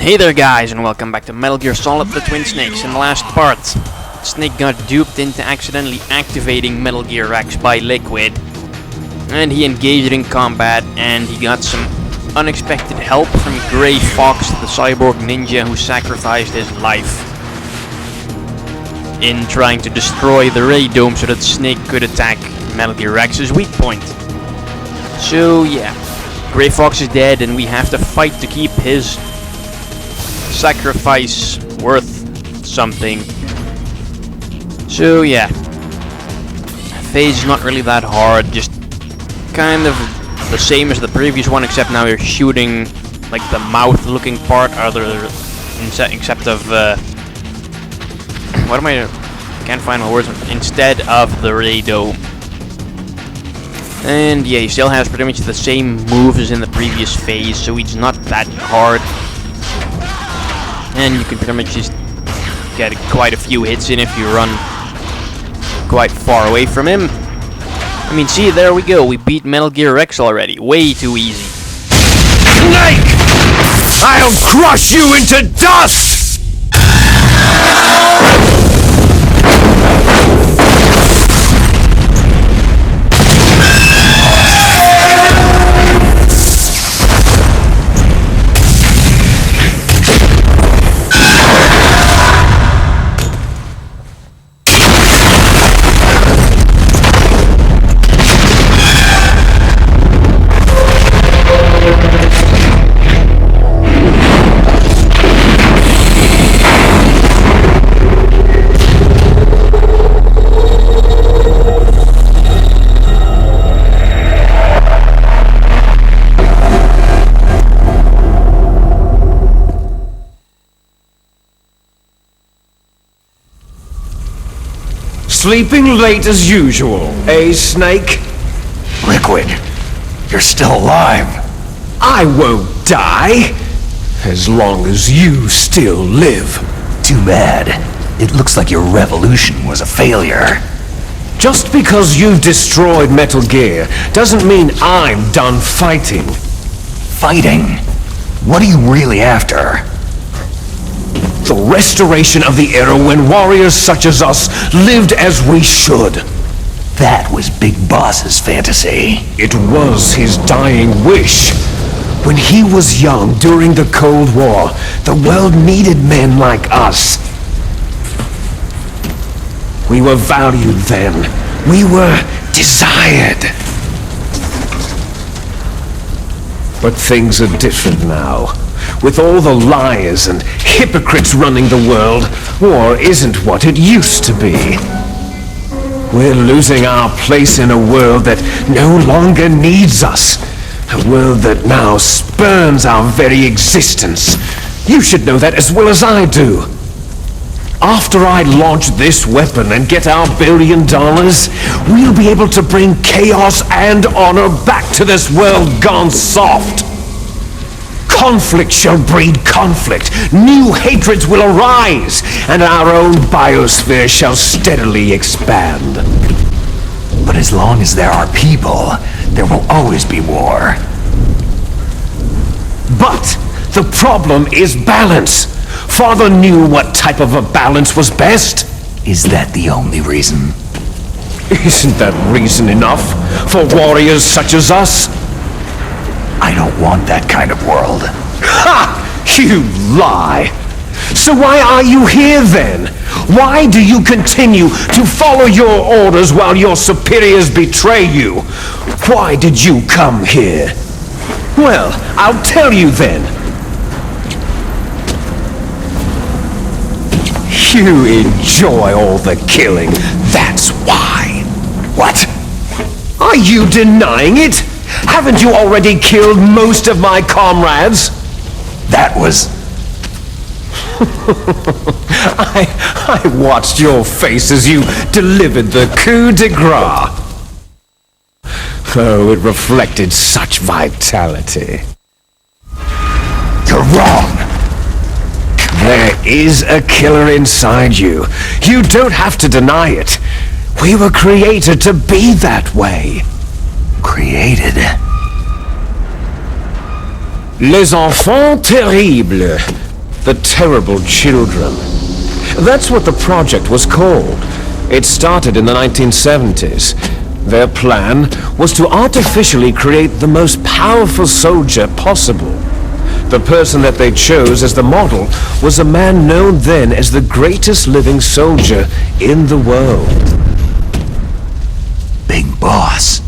Hey there guys, and welcome back to Metal Gear Solid the Twin Snakes. In the last part, Snake got duped into accidentally activating Metal Gear X by Liquid, and he engaged in combat, and he got some unexpected help from Grey Fox, the cyborg ninja who sacrificed his life in trying to destroy the Ray Dome so that Snake could attack Metal Gear X's weak point. So yeah, Grey Fox is dead, and we have to fight to keep his sacrifice worth something. So yeah, phase is not really that hard, just kind of the same as the previous one, except now you're shooting like the mouth looking part, except of what am I, can't find my words, instead of the Ray Dome. And yeah, he still has pretty much the same moves as in the previous phase, so it's not that hard. And you can pretty much just get quite a few hits in if you run quite far away from him. I mean, see, there we go, we beat Metal Gear X already, way too easy. Snake! I'll crush you into dust! Sleeping late as usual, eh, Snake? Liquid, you're still alive. I won't die, as long as you still live. Too bad. It looks like your revolution was a failure. Just because you've destroyed Metal Gear doesn't mean I'm done fighting. Fighting? What are you really after? The restoration of the era when warriors such as us lived as we should. That was Big Boss's fantasy. It was his dying wish. When he was young during the Cold War, the world needed men like us. We were valued then. We were desired. But things are different now. With all the liars and hypocrites running the world, war isn't what it used to be. We're losing our place in a world that no longer needs us. A world that now spurns our very existence. You should know that as well as I do. After I launch this weapon and get our $1 billion, we'll be able to bring chaos and honor back to this world gone soft. Conflict shall breed conflict, new hatreds will arise, and our own biosphere shall steadily expand. But as long as there are people, there will always be war. But the problem is balance. Father knew what type of a balance was best. Is that the only reason? Isn't that reason enough for warriors such as us? I don't want that kind of world. Ha! You lie! So why are you here then? Why do you continue to follow your orders while your superiors betray you? Why did you come here? Well, I'll tell you then. You enjoy all the killing, that's why. What? Are you denying it? Haven't you already killed most of my comrades? That was... I watched your face as you delivered the coup de grace. Oh, it reflected such vitality. You're wrong. There is a killer inside you. You don't have to deny it. We were created to be that way. Created? Les enfants terribles. the terrible children. That's what the project was called. It started in the 1970s. Their plan was to artificially create the most powerful soldier possible. The person that they chose as the model was a man known then as the greatest living soldier in the world. Big boss.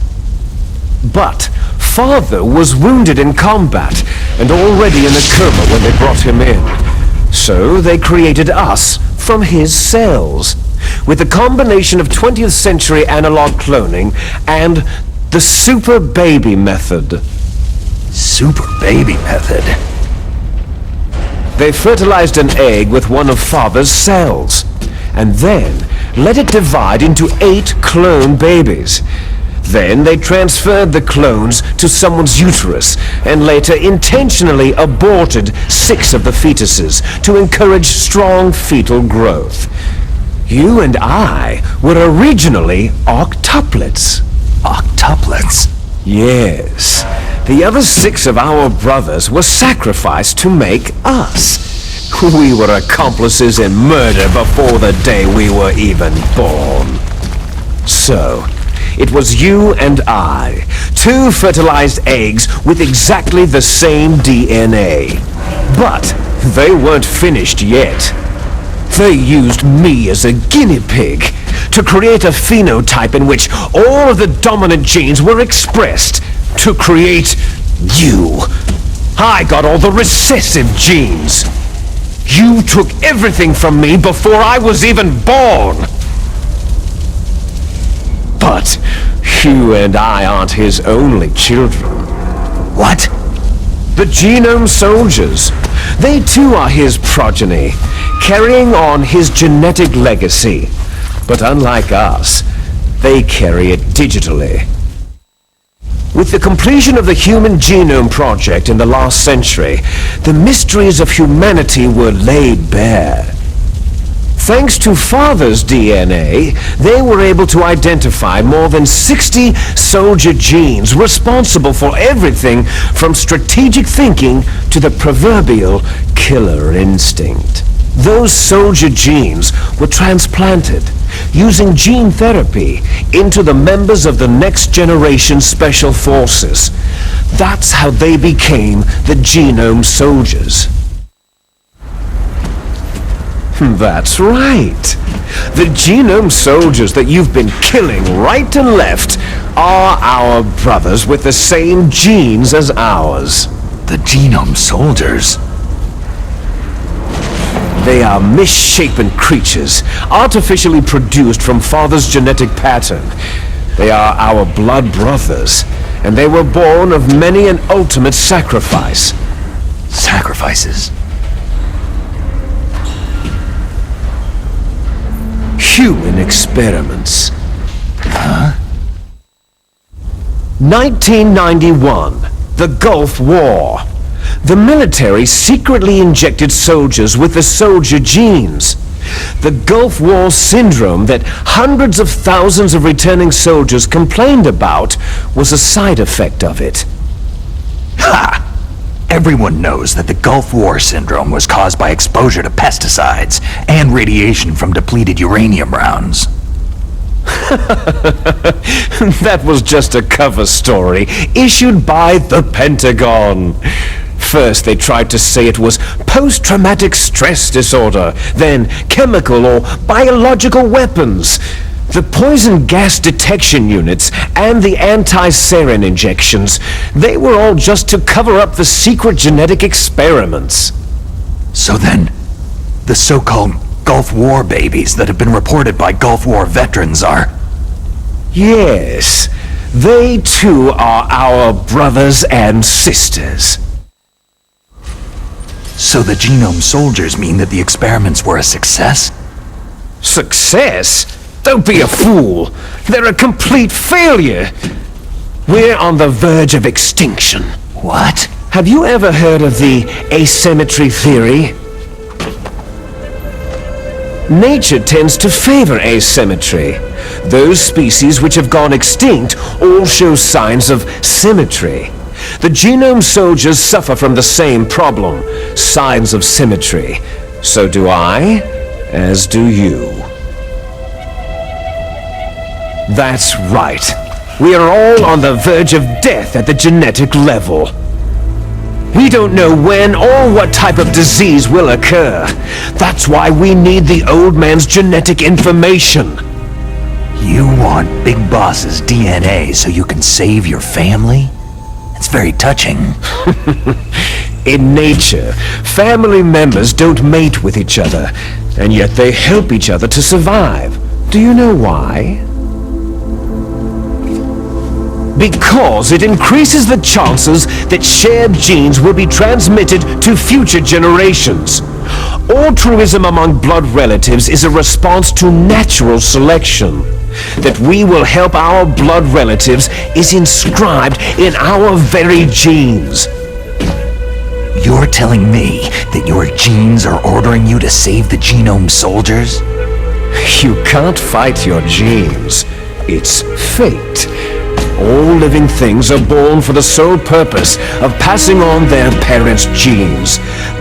But Father was wounded in combat and already in a coma when they brought him in. So they created us from his cells, with a combination of 20th century analog cloning and the super baby method. Super baby method? They fertilized an egg with one of Father's cells, and then let it divide into 8 clone babies. Then they transferred the clones to someone's uterus, and later intentionally aborted 6 of the fetuses to encourage strong fetal growth. You and I were originally octuplets. Octuplets? Yes. The other 6 of our brothers were sacrificed to make us. We were accomplices in murder before the day we were even born. So, it was you and I, 2 fertilized eggs with exactly the same DNA. But they weren't finished yet. They used me as a guinea pig to create a phenotype in which all of the dominant genes were expressed to create you. I got all the recessive genes. You took everything from me before I was even born. But you and I aren't his only children. What? The Genome Soldiers. They too are his progeny, carrying on his genetic legacy. But unlike us, they carry it digitally. With the completion of the Human Genome Project in the last century, the mysteries of humanity were laid bare. Thanks to Father's DNA, they were able to identify more than 60 soldier genes responsible for everything from strategic thinking to the proverbial killer instinct. Those soldier genes were transplanted using gene therapy into the members of the next generation special forces. That's how they became the Genome Soldiers. That's right. The Genome Soldiers that you've been killing right and left are our brothers with the same genes as ours. The Genome Soldiers? They are misshapen creatures, artificially produced from Father's genetic pattern. They are our blood brothers, and they were born of many an ultimate sacrifice. Sacrifices? Human experiments. Huh? 1991, the Gulf War. The military secretly injected soldiers with the soldier genes. The Gulf War syndrome that hundreds of thousands of returning soldiers complained about was a side effect of it. Ha! Everyone knows that the Gulf War syndrome was caused by exposure to pesticides and radiation from depleted uranium rounds. That was just a cover story issued by the Pentagon. First, they tried to say it was post-traumatic stress disorder, then chemical or biological weapons. The poison gas detection units and the anti-sarin injections, they were all just to cover up the secret genetic experiments. So then, the so-called Gulf War babies that have been reported by Gulf War veterans are... Yes, they too are our brothers and sisters. So the Genome Soldiers mean that the experiments were a success? Success? Don't be a fool. They're a complete failure. We're on the verge of extinction. What? Have you ever heard of the asymmetry theory? Nature tends to favor asymmetry. Those species which have gone extinct all show signs of symmetry. The genome soldiers suffer from the same problem, signs of symmetry. So do I, as do you. That's right. We are all on the verge of death at the genetic level. We don't know when or what type of disease will occur. That's why we need the old man's genetic information. You want Big Boss's DNA so you can save your family? It's very touching. In nature, family members don't mate with each other, and yet they help each other to survive. Do you know why? Because it increases the chances that shared genes will be transmitted to future generations. Altruism among blood relatives is a response to natural selection. That we will help our blood relatives is inscribed in our very genes. You're telling me that your genes are ordering you to save the genome soldiers? You can't fight your genes. It's fate. All living things are born for the sole purpose of passing on their parents' genes.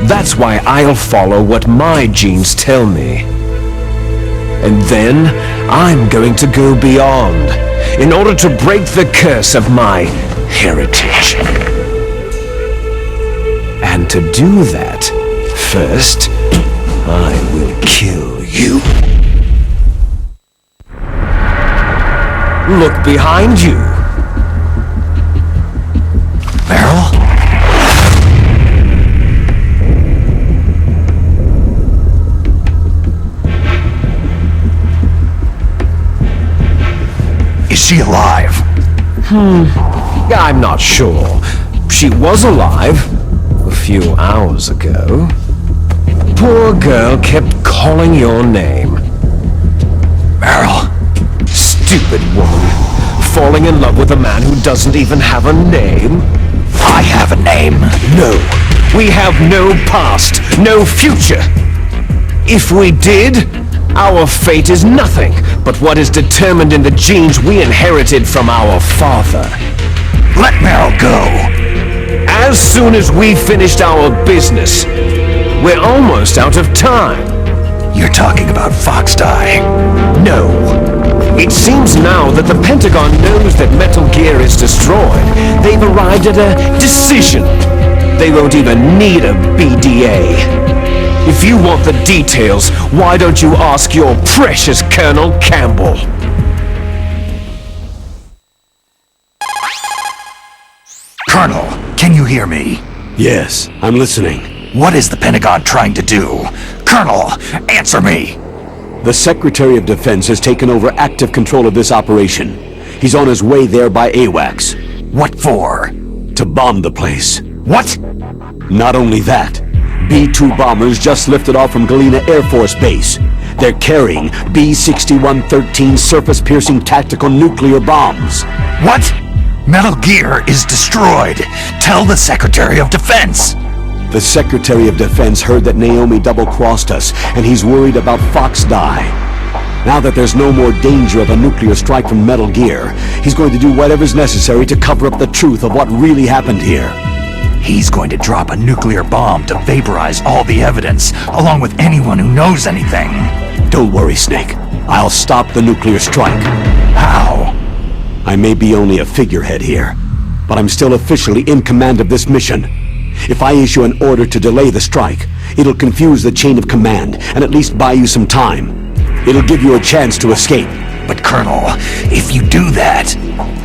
That's why I'll follow what my genes tell me. And then, I'm going to go beyond, in order to break the curse of my heritage. And to do that, first, I will kill you. Look behind you. Meryl? Is she alive? I'm not sure. She was alive a few hours ago. Poor girl kept calling your name. Meryl? Stupid woman. Falling in love with a man who doesn't even have a name? I have a name. No. We have no past, no future. If we did, our fate is nothing but what is determined in the genes we inherited from our father. Let Meryl go. As soon as we finished our business, we're almost out of time. You're talking about Fox Die. No. It seems now that the Pentagon knows that Metal Gear is destroyed. They've arrived at a decision. They won't even need a BDA. If you want the details, why don't you ask your precious Colonel Campbell? Colonel, can you hear me? Yes, I'm listening. What is the Pentagon trying to do? Colonel, answer me! The Secretary of Defense has taken over active control of this operation. He's on his way there by AWACS. What for? To bomb the place. What? Not only that, B-2 bombers just lifted off from Galena Air Force Base. They're carrying B-6113 surface-piercing tactical nuclear bombs. What? Metal Gear is destroyed. Tell the Secretary of Defense. The Secretary of Defense heard that Naomi double-crossed us, and he's worried about Fox Die. Now that there's no more danger of a nuclear strike from Metal Gear, he's going to do whatever's necessary to cover up the truth of what really happened here. He's going to drop a nuclear bomb to vaporize all the evidence, along with anyone who knows anything. Don't worry, Snake. I'll stop the nuclear strike. How? I may be only a figurehead here, but I'm still officially in command of this mission. If I issue an order to delay the strike, it'll confuse the chain of command and at least buy you some time. It'll give you a chance to escape. But Colonel, if you do that...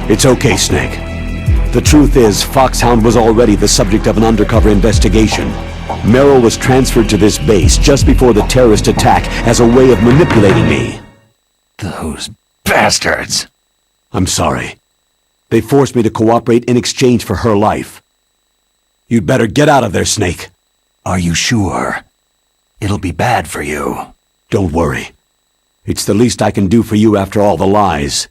It's okay, Snake. The truth is, Foxhound was already the subject of an undercover investigation. Meryl was transferred to this base just before the terrorist attack as a way of manipulating me. Those bastards! I'm sorry. They forced me to cooperate in exchange for her life. You'd better get out of there, Snake. Are you sure? It'll be bad for you. Don't worry. It's the least I can do for you after all the lies.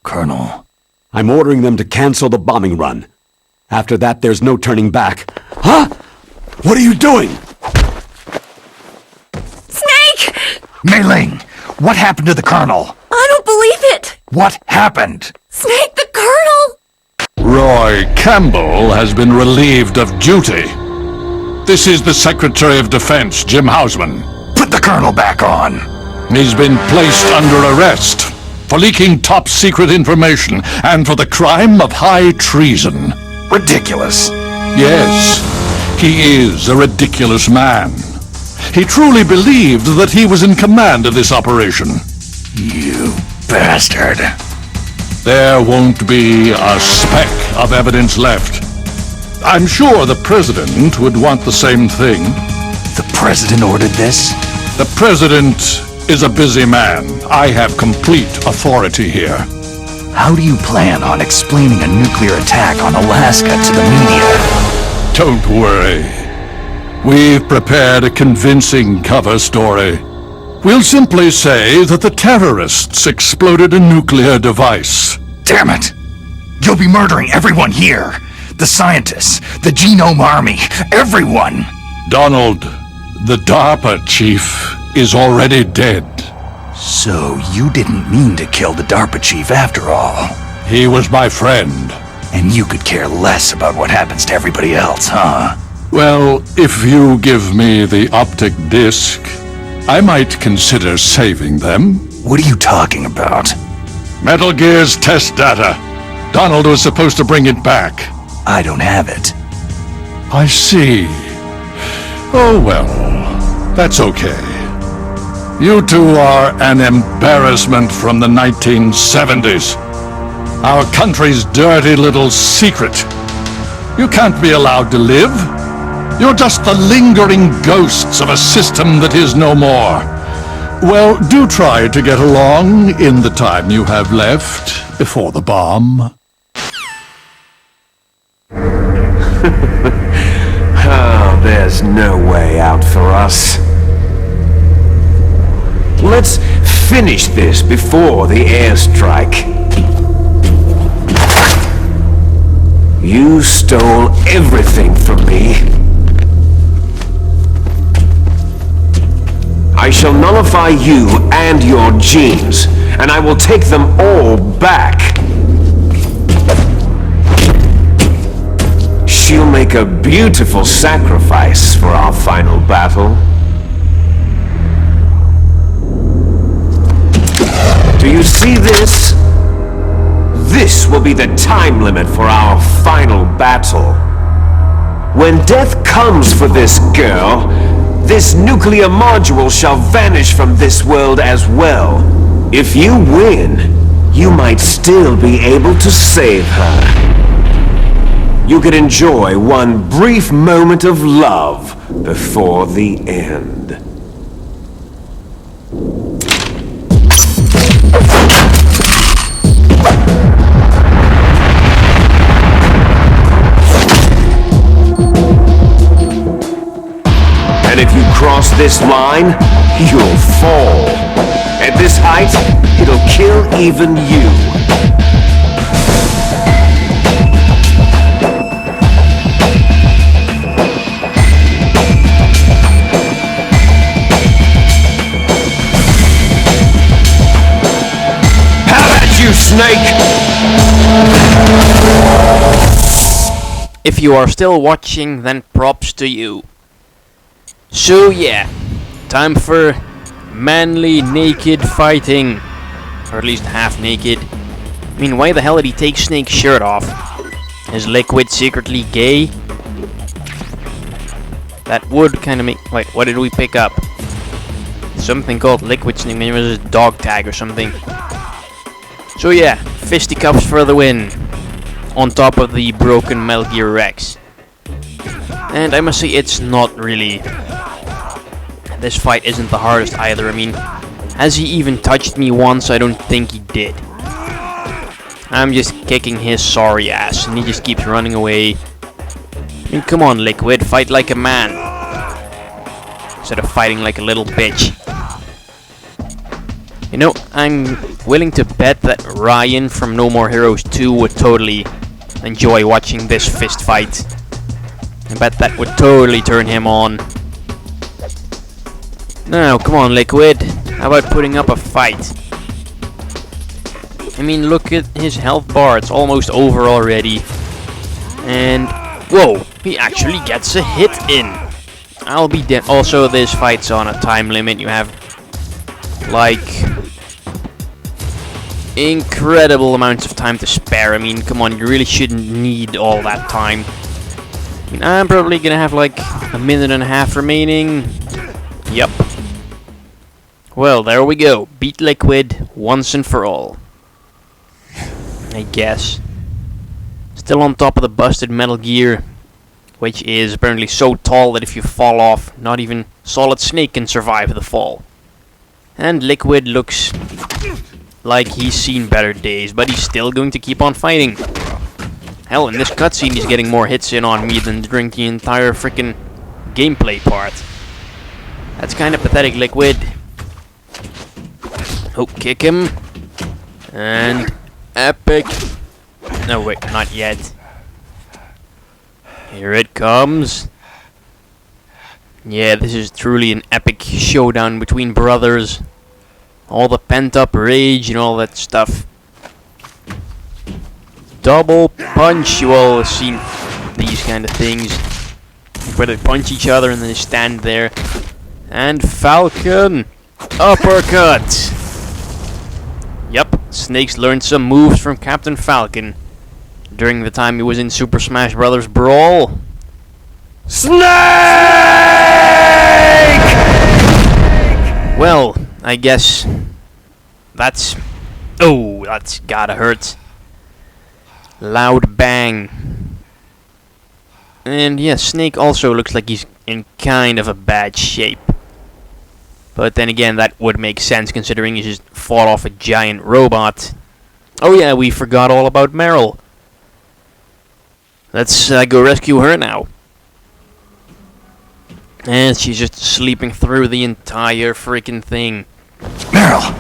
Colonel. I'm ordering them to cancel the bombing run. After that, there's no turning back. Huh? What are you doing? Snake! Mei Ling, what happened to the Colonel? I don't believe it! What happened? Snake, the Colonel! Roy Campbell has been relieved of duty. This is the Secretary of Defense, Jim Houseman. Put the colonel back on. He's been placed under arrest for leaking top-secret information and for the crime of high treason. Ridiculous. Yes, he is a ridiculous man. He truly believed that he was in command of this operation. You bastard. There won't be a speck of evidence left. I'm sure the President would want the same thing. The President ordered this? The President is a busy man. I have complete authority here. How do you plan on explaining a nuclear attack on Alaska to the media? Don't worry. We've prepared a convincing cover story. We'll simply say that the terrorists exploded a nuclear device. Damn it! You'll be murdering everyone here. The scientists, the Genome Army, everyone! Donald, the DARPA chief, is already dead. So you didn't mean to kill the DARPA chief after all. He was my friend. And you could care less about what happens to everybody else, huh? Well, if you give me the optic disc, I might consider saving them. What are you talking about? Metal Gear's test data. Donald was supposed to bring it back. I don't have it. I see. Oh well, that's okay. You two are an embarrassment from the 1970s. Our country's dirty little secret. You can't be allowed to live. You're just the lingering ghosts of a system that is no more. Well, do try to get along in the time you have left before the bomb. Oh, there's no way out for us. Let's finish this before the airstrike. You stole everything from me. I shall nullify you and your genes, and I will take them all back. She'll make a beautiful sacrifice for our final battle. Do you see this? This will be the time limit for our final battle. When death comes for this girl, this nuclear module shall vanish from this world as well. If you win, you might still be able to save her. You could enjoy one brief moment of love before the end. And if you cross this line, you'll fall. At this height, it'll kill even you. How about you, Snake? If you are still watching, then props to you. So yeah, time for manly naked fighting. Or at least half naked. I mean, why the hell did he take Snake's shirt off? Is Liquid secretly gay? That would kind of make... Wait, what did we pick up? Something called Liquid Snake. Maybe it was a dog tag or something. So yeah, fisticuffs for the win. On top of the broken Metal Gear Rex. And I must say, it's not really... This fight isn't the hardest either. I mean, has he even touched me once? I don't think he did. I'm just kicking his sorry ass, and he just keeps running away. I mean, come on, Liquid, fight like a man. Instead of fighting like a little bitch. You know, I'm willing to bet that Ryan from No More Heroes 2 would totally enjoy watching this fist fight. I bet that would totally turn him on. Now, come on, Liquid. How about putting up a fight? I mean, look at his health bar. It's almost over already. And, whoa, he actually gets a hit in. I'll be dead. Also, this fight's on a time limit. You have, like, incredible amounts of time to spare. I mean, come on, you really shouldn't need all that time. I mean, I'm probably gonna have, like, a minute and a half remaining. Yep. Well, there we go. Beat Liquid once and for all. I guess. Still on top of the busted Metal Gear, which is apparently so tall that if you fall off, not even Solid Snake can survive the fall. And Liquid looks like he's seen better days, but he's still going to keep on fighting. Hell, in this cutscene he's getting more hits in on me than during the entire freaking gameplay part. That's kind of pathetic, Liquid. Oh, kick him. And epic. No, wait, not yet. Here it comes. Yeah, this is truly an epic showdown between brothers. All the pent-up rage and all that stuff. Double punch. You all have seen these kind of things, where they punch each other and then they stand there. And Falcon uppercut. Yep, Snake's learned some moves from Captain Falcon during the time he was in Super Smash Bros. Brawl. Snake! Well, I guess that's... Oh, that's gotta hurt. Loud bang. And yeah, Snake also looks like he's in kind of a bad shape. But then again, that would make sense considering he just fought off a giant robot. Oh yeah, we forgot all about Meryl. Let's go rescue her now. And she's just sleeping through the entire freaking thing. Meryl!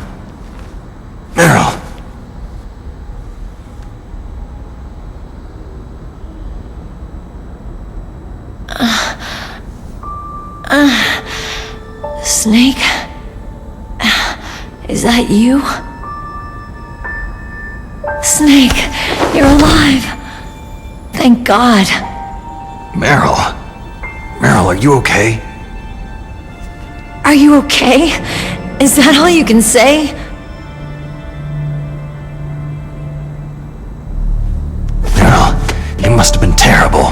Meryl! Snake? Is that you? Snake, you're alive! Thank God. Meryl? Meryl, are you okay? Are you okay? Is that all you can say? Meryl, you must have been terrible.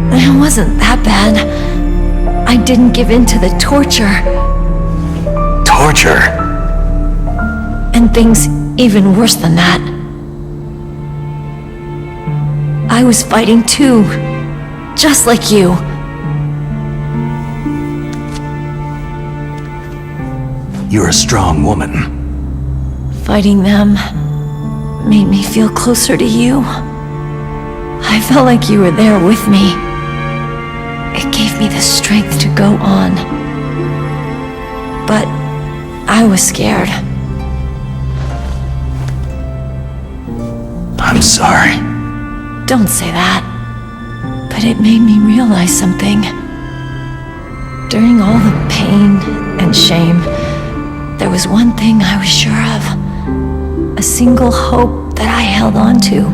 It wasn't that bad. I didn't give in to the torture. Torture? And things even worse than that. I was fighting too. Just like you. You're a strong woman. Fighting them made me feel closer to you. I felt like you were there with me. It gave me the strength to go on. But I was scared. I'm sorry. Don't say that. But it made me realize something. During all the pain and shame, there was one thing I was sure of. A single hope that I held on to.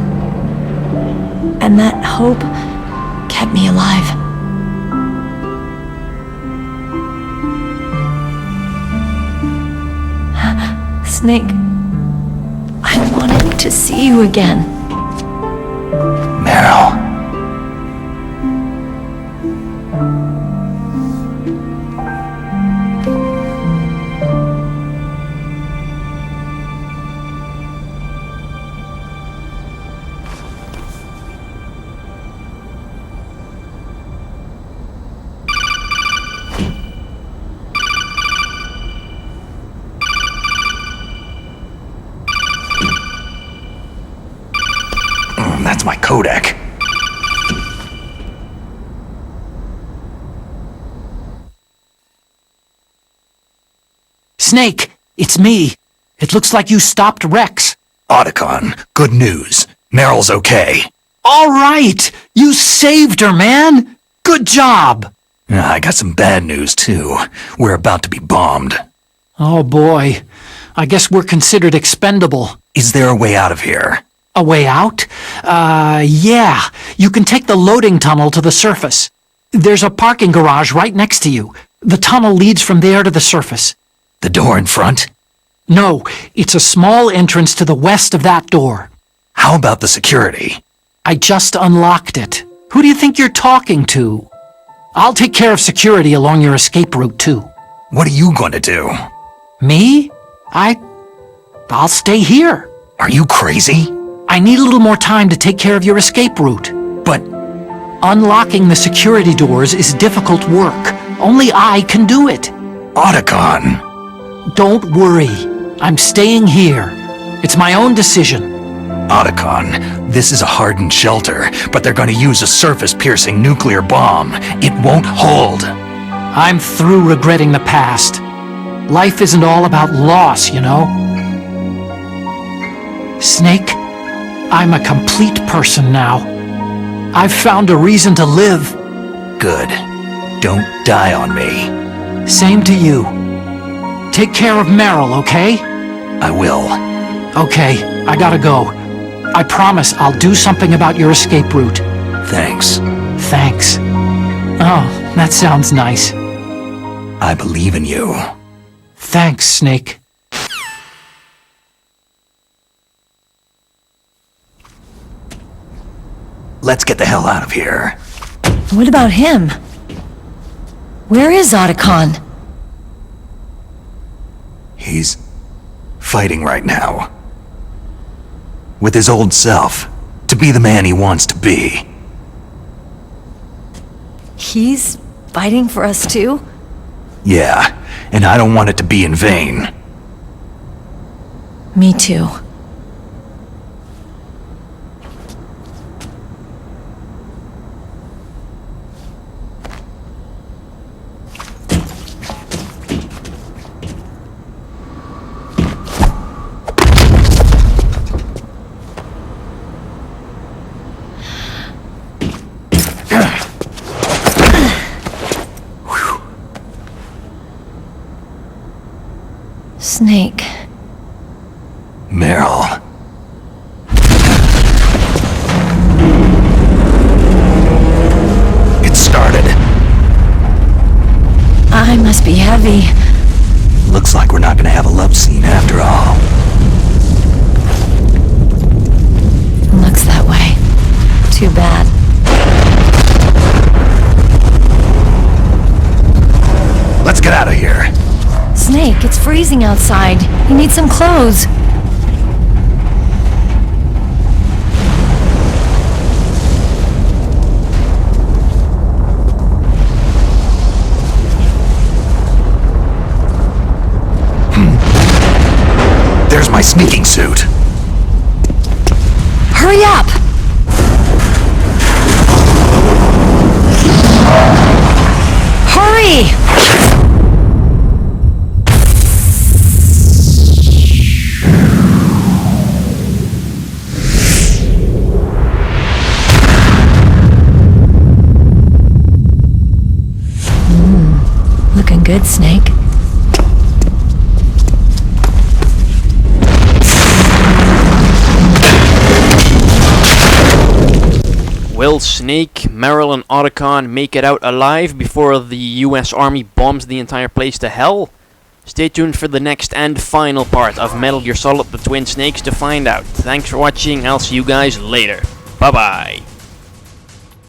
And that hope kept me alive. Snake, I wanted to see you again. Meryl. That's my codec. Snake, it's me. It looks like you stopped Rex. Otacon, good news. Meryl's okay. All right! You saved her, man! Good job! I got some bad news, too. We're about to be bombed. Oh boy. I guess we're considered expendable. Is there a way out of here? A way out? Yeah. You can take the loading tunnel to the surface. There's a parking garage right next to you. The tunnel leads from there to the surface. The door in front? No, it's a small entrance to the west of that door. How about the security? I just unlocked it. Who do you think you're talking to? I'll take care of security along your escape route, too. What are you going to do? Me? I'll stay here. Are you crazy? I need a little more time to take care of your escape route. But Unlocking the security doors is difficult work. Only I can do it. Otacon! Don't worry. I'm staying here. It's my own decision. Otacon, this is a hardened shelter, but they're going to use a surface-piercing nuclear bomb. It won't hold. I'm through regretting the past. Life isn't all about loss, you know? Snake, I'm a complete person now. I've found a reason to live. Good. Don't die on me. Same to you. Take care of Meryl, okay? I will. Okay, I gotta go. I promise I'll do something about your escape route. Thanks. Thanks. Oh, that sounds nice. I believe in you. Thanks, Snake. Let's get the hell out of here. What about him? Where is Otacon? He's fighting right now. With his old self. To be the man he wants to be. He's fighting for us too? Yeah, and I don't want it to be in vain. Me too. Snake. Meryl. It started. I must be heavy. Looks like we're not gonna have a love scene after all. Looks that way. Too bad. Let's get out of here. Snake, it's freezing outside. You need some clothes. There's my sneaking suit. Hurry up! Hurry! Looking good, Snake. Will Snake, Meryl and Otacon make it out alive before the US Army bombs the entire place to hell? Stay tuned for the next and final part of Metal Gear Solid: The Twin Snakes to find out. Thanks for watching, I'll see you guys later. Bye bye.